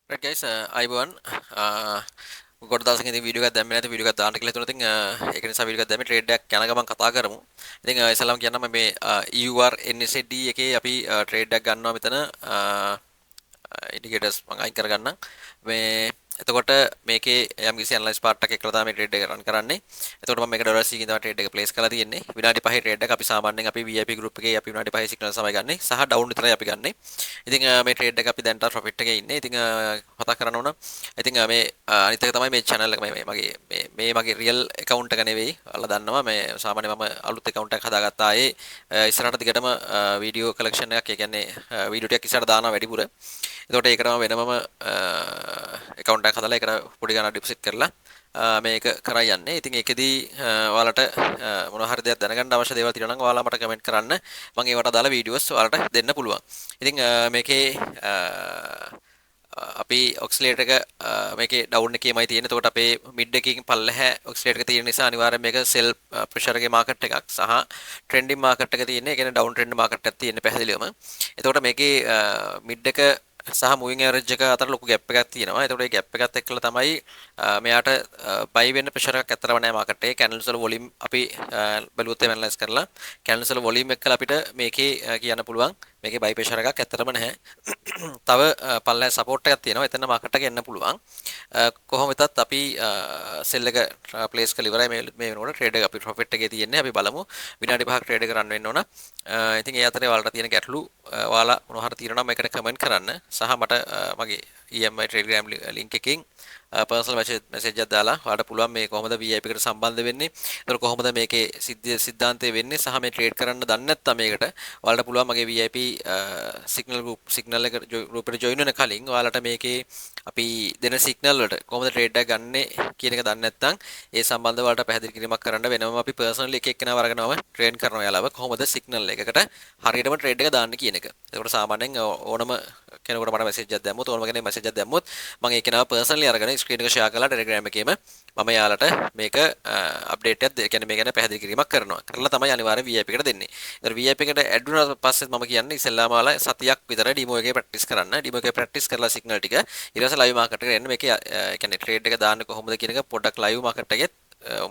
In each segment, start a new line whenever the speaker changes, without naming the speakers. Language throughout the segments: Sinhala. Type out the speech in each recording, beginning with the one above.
Right guys, අයිබෝන් ගොඩ දවසකින් ඉතින් වීඩියෝ එකක් දැම්මේ නැති වීඩියෝ එකක් දාන්න කියලා හිතුණා. ඉතින් ඒක නිසා වීඩියෝ එකක් දැම්මේ ට්‍රේඩ් එකක් යන ගමන් කතා කරමු. ඉතින් ඉස්සෙල්ලාම කියන්නම් මේ EUR NSD එකේ අපි ට්‍රේඩ් එකක් ගන්නවා මෙතන ඉන්ඩිකේටර්ස් මම අයින් කරගන්නම්. මේ එතකොට මේකේ යම්කිසි ඇනලයිස් පාර්ට් එකක් එක්කලා තමයි ට්‍රේඩ් එක රන් කරන්නේ. එතකොට මම මේක ඩොලර් C කින් තමයි ට්‍රේඩ් එක ප්ලේස් කරලා තියෙන්නේ. විනාඩි 5 ට්‍රේඩ් එක අපි සාමාන්‍යයෙන් අපි VIP group එකේ අපි විනාඩි 5 සිග්නල් තමයි ගන්නෙ. සහ ඩවුන් විතරයි අපි ගන්නෙ. ඉතින් මේ ට්‍රේඩ් එක අපි දැන් තා ප්‍රොෆිට් එකේ ඉන්නේ. ඉතින් කතා කරන්න ඕන. ඉතින් මේ අනිත් එක තමයි මේ channel එක මේ මගේ රියල් account එක නෙවෙයි. ඔයාලා දන්නවා මේ සාමාන්‍යයෙන් මම අලුත් account එකක් හදාගත්තා. ඉස්සරහට දිගටම වීඩියෝ කලෙක්ෂන් එකක්, ඒ කියන්නේ වීඩියෝ ටිකක් ඉස්සරහට දානවා වැඩිපුර. එතකොට ඒකටම වෙනමම account එකක් හදලා ඒකට පොඩි ගාණක් ඩිපොසිට් කරලා මේක කරා යන්නේ. ඉතින් ඒකෙදී ඔයාලට මොනවා හරි දෙයක් දැනගන්න අවශ්‍ය දේවල් තියෙනවා නම් ඔයාලා මට කමෙන්ට් කරන්න. මම ඒවට අදාළ වීඩියෝස් ඔයාලට දෙන්න පුළුවන්. ඉතින් මේකේ අපි ඔක්සිලේටර් එක මේකේ ඩවුන් එකේමයි තියෙන්නේ. එතකොට අපේ මිඩ් එකකින් පල්ලෙහා ඔක්සිලේටර් එක තියෙන නිසා අනිවාර්යයෙන් මේක සෙල් ප්‍රෙෂර් එකේ මාකට් එකක් සහ ට්‍රෙන්ඩින් මාකට් එක තියෙන්නේ. ඒ කියන්නේ ඩවුන් ට්‍රෙන්ඩ් මාකට් එකක් තියෙන්නේ පැහැදිලිවම. එතකොට මේකේ මිඩ් එක සහ මූවිං ඇවරේජ් එක අතර ලොකු ගැප් එකක් තියෙනවා. එතකොට මේ ගැප් එකත් එක්කලා තමයි මෙයාට බයි වෙන්න ප්‍රෙෂර් එකක් ඇත්තරම නැහැ මාකට් එකේ. කැන්ඩල්ස් වල වොලියුම් අපි බැලුවොත් ඇනලයිස් කරලා කැන්ඩල්ස් වල වොලියුම් එක්කලා අපිට මේකේ කියන්න පුළුවන් මේකේ බයි ප්‍රෙෂර් එකක් ඇත්තරම නැහැ. තව පල්ලෙහා සපෝට් එකක් තියෙනවා. එතන මාකට් එක එන්න පුළුවන්. කොහොම වෙතත් අපි සෙල් එක ප්ලේස් කරලා ඉවරයි. මේ වෙනකොට ට්‍රේඩ් එක අපි ප්‍රොෆිට් එකේ තියෙන්නේ. අපි බලමු විනාඩි 5ක් ට්‍රේඩ් එක රන් වෙන්න ඕන. ඉතින් ඒ අතරේ ඔයාලට තියෙන ගැටලු ඔයාලා මොනවා හරි තියෙනවා නම් මේකට කමෙන්ට් කරන්න. සහ මට මගේ EMI Telegram link එකකින් පර්සනල් මැසේජ් එකක් දාලා ඔයාලට පුළුවන් මේ කොහොමද VIP එකට සම්බන්ධ වෙන්නේ. ඒතර කොහොමද මේකේ සිද්ධාන්තය වෙන්නේ සහ මේ ට්‍රේඩ් කරන්න දන්නේ නැත්නම් මේකට ඔයාලට පුළුවන් මගේ VIP සිග්නල් එක ගෲප් එකට ජොයින් වෙන කලින් ඔයාලට මේකේ අපි දෙන සිග්නල් වලට කොහොමද ට්‍රේඩ් එක ගන්නෙ කියන එක දන්නේ නැත්නම් ඒ සම්බන්ධව ඔයාලට පැහැදිලි කිරීමක් කරන්න වෙනම අපි පර්සනලි එක එක්කෙනාව අරගෙනම ට්‍රේන් කරනවා යාළුවා කොහොමද සිග්නල් එකකට හරියටම ට්‍රේඩ් එක දාන්න කියන එක. ඒකට සාමාන්‍යයෙන් ඕනම කෙනෙකුට මට මැසේජ් එකක් දැම්මොත් ඕනම කෙනෙක් මැසේජ් එකක් දැම්මොත් මම ඒ කෙනාව පර්සනලි අරගෙන ස්ක්‍රීන් එක ෂෙයා කරලා Telegram එකේම මම යාලට මේක අප්ඩේට් එකක් කියන්නේ මේ ගැන පැහැදිලි කිරීමක් කරනවා. කරලා තමයි අනිවාර්යෙන් VIP එකට දෙන්නේ. ඒතර VIP එකට ඇඩ් වුණාට පස්සේ මම කියන්නේ ඉස්සෙල්ලාම ඔයාලා සතියක් විතර ඩිමෝ එකේ ප්‍රැක්ටිස් කරන්න. ඩිමෝ එකේ ප්‍රැක්ටිස් කරලා සිග්නල් ටික ඊට පස්සේ ලයිව් මාකට් එකට එන්න මේකේ කියන්නේ ට්‍රේඩ් එක දාන්න කොහොමද කියන එක පොඩ්ඩක් ලයිව් මාකට් එකේ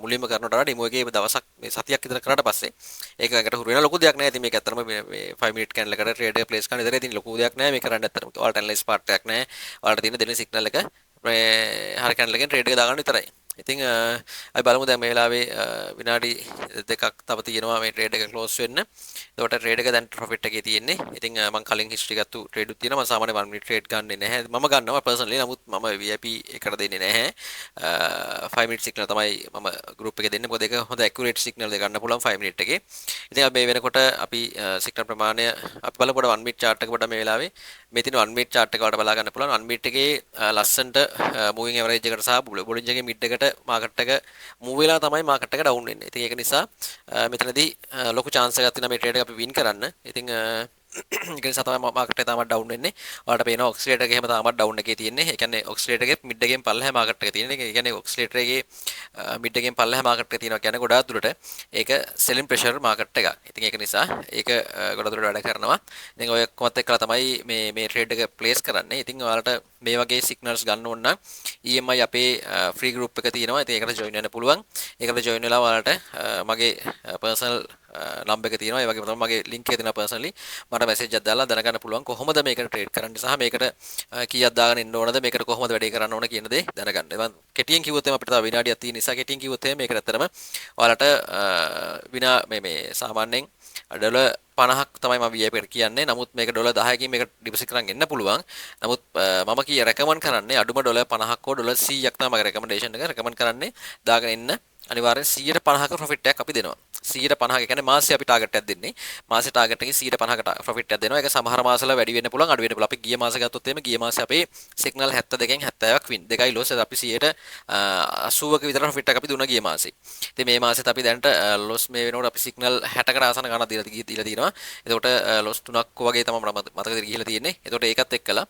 මුලින්ම කරනට වඩා ඩෙමෝ එකේ දවසක් මේ සතියක් විතර කරාට පස්සේ ඒකට හුරු වෙන ලොකු දෙයක් නෑ. ඉතින් මේක ඇත්තටම මේ 5 මිනිත් කැන්ඩල් එකට ට්‍රේඩ් එක ප්ලේස් කරන විතරයි. ඉතින් ලොකු දෙයක් නෑ මේ කරන්න ඇත්තටම. ඔයාලට ඇනලයිස් පාර්ට් එකක් නෑ. ඔයාලට තියෙන දෙන සිග්නල් එක මේ හරිය කැන්ඩල් එකෙන් ට්‍රේඩ් එක දාගන්න විතරයි. ඉතින් අපි බලමු දැන් මේ වෙලාවේ විනාඩි දෙකක් තව තියෙනවා මේ ට්‍රේඩ් එක ක්ලෝස් වෙන්න. එතකොට ට්‍රේඩ් එක දැන් ප්‍රොෆිට් එකේ තියෙන්නේ. ඉතින් මම කලින් හිස්ටරි ගත්තු ට්‍රේඩ් උත් තියෙනවා. මම සාමාන්‍ය 1 මිනිත් ට්‍රේඩ් ගන්නෙ නැහැ. මම ගන්නවා පර්සනලි. නමුත් මම VIP එකට දෙන්නේ නැහැ. 5 මිනිත් සිග්නල් තමයි මම ගෲප් එකේ දෙන්නේ. මොකද ඒක හොඳ ඇකියුරේට් සිග්නල් දෙක ගන්න පුළුවන් 5 මිනිත් එකේ. ඉතින් අපි මේ වෙනකොට අපි සිග්නල් ප්‍රමාණය අපි බලමු 1 මිනිත් chart එක පොඩ්ඩක් මේ වෙලාවේ මේ තියෙන 1 මිනිත් chart එක වලට බලා ගන්න පුළුවන්. 1 මිනිත් එකේ ලස්සන්ට මූවිං ඇවරේජ් එකට සහ බොලින්ජ් එකේ මිඩ් එකට මාකට් එක මූව් වෙලා තමයි මාකට් එක ඩවුන් වෙන්නේ. ඉතින් ඒක නිසා මෙතනදී ලොකු chance එකක් තියෙනවා මේ ට්‍රේඩ් එක අපි වින් කරන්න. ඉතින් ඒක නිසා තමයි මාකට් එක තාමත් ඩවුන් වෙන්නේ. ඔයාලට පේනවා ඔක්සිලේටර් එක එහෙම තාමත් ඩවුන් එකේ තියෙන්නේ. ඒ කියන්නේ ඔක්සිලේටර් එකේ මිඩ් එකෙන් පල්ලෙහා මාකට් එක තියෙන්නේ. ඒ කියන්නේ ඔක්සිලේටර් එකේ මිඩ් එකෙන් පල්ලෙහා මාකට් එක තියෙනවා කියන්නේ ගොඩාක් දුරට ඒක සෙලින් ප්‍රෙෂර් මාකට් එකක්. ඉතින් ඒක නිසා ඒක ගොඩක් දුරට වැඩ කරනවා. ඉතින් ඔය කොමත් එක්කලා තමයි මේ ට්‍රේඩ් එක ප්ලේස් කරන්නේ. ඉතින් ඔයාලට මේ වගේ සිග්නල්ස් ගන්න ඕන නම් EMI අපේ ෆ්‍රී ගෲප් එක තියෙනවා. ඉතින් ඒකට ජොයින් වෙන්න පුළුවන්. ඒකට ජොයින් වෙලා ඔයාලට මගේ පර්සනල් නම්බර් එක තියෙනවා. ඒ වගේම තමයි මගේ ලින්ක් එක තියෙනවා පර්සනලි. මට මැසේජ් එකක් දාලා දැනගන්න පුළුවන් කොහොමද මේකට ට්‍රේඩ් කරන්න සහ මේකට කීයක් දාගෙන ඉන්න ඕනද මේකට කොහොමද වැඩේ කරන්න ඕන කියන දේ දැනගන්න. මම කෙටියෙන් කිව්වොත් අපිට තව විනාඩියක් තියෙන නිසා කෙටියෙන් කිව්වොත් මේක ඇත්තටම ඔයාලට මේ සාමාන්‍යයෙන් ඩොලර් 50ක් තමයි මම VIP එකට කියන්නේ. නමුත් මේක ඩොලර් 10කින් මේක ඩිපොසිට් කරන් එන්න පුළුවන්. නමුත් මම රෙකමන්ඩ් කරන්නේ අඩුම ඩොලර් 50ක් හෝ ඩොලර් 100ක් තමයි මගේ රෙකමෙන්ඩේෂන් එක. රෙකමන්ඩ් කරන්නේ දාගෙන එන්න අනිවාර්යෙන් 150ක ප්‍රොෆිට් එකක් අපි දෙනවා. 150ක කියන්නේ මාසෙ අපි ටාගට් එකක් දෙන්නේ. මාසෙ ටාගට් එකේ 150ක ප්‍රොෆිට් එකක් දෙනවා. ඒක සමහර මාසවල වැඩි වෙන්න පුළුවන්, අඩු වෙන්න පුළුවන්. අපි ගිය මාසෙ ගත්තොත් එහෙම ගිය මාසෙ අපේ සිග්නල් 72කින් 70ක් වින්. දෙකයි ලොස්. අපි 80ක විතර ප්‍රොෆිට් එකක් අපි දුන්නා ගිය මාසෙ. ඉතින් මේ මාසෙත් අපි දැනට ලොස් මේ වෙනකොට අපි සිග්නල් 60කට ආසන්න ගණන් දීලා තියෙනවා. එතකොට ලොස් 3ක් වගේ තමයි මතක ගිහිලා තියෙන්නේ. එතකොට ඒකත් එක්කලා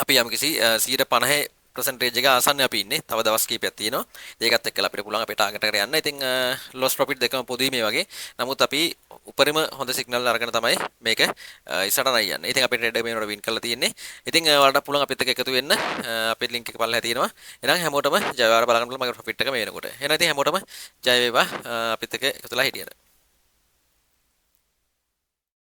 අපි යම්කිසි 150 percentage එක ආසන්න අපි ඉන්නේ. තව දවස් කිහිපයක් තියෙනවා. ඒකත් එක්කලා අපිට පුළුවන් අපේ target එකට යන්න. ඉතින් loss profit දෙකම පොදුයි මේ වගේ. නමුත් අපි උපරිම හොඳ සිග්නල් අරගෙන තමයි මේක ඉස්සරහට යන්නේ. ඉතින් අපේ ට්‍රේඩර් මේනොට වින් කරලා තියෙන්නේ. ඉතින් ඔයාලට පුළුවන් අපිත් එක්ක එකතු වෙන්න. අපේ link එක පල්ලෙහා තියෙනවා. එහෙනම් හැමෝටම ජය වේවා බලන්න පුළුවන් මගේ profit එක මේ වෙනකොට. එහෙනම් ඉතින් හැමෝටම ජය වේවා අපිත් එක්ක එකතුලා හිටියට.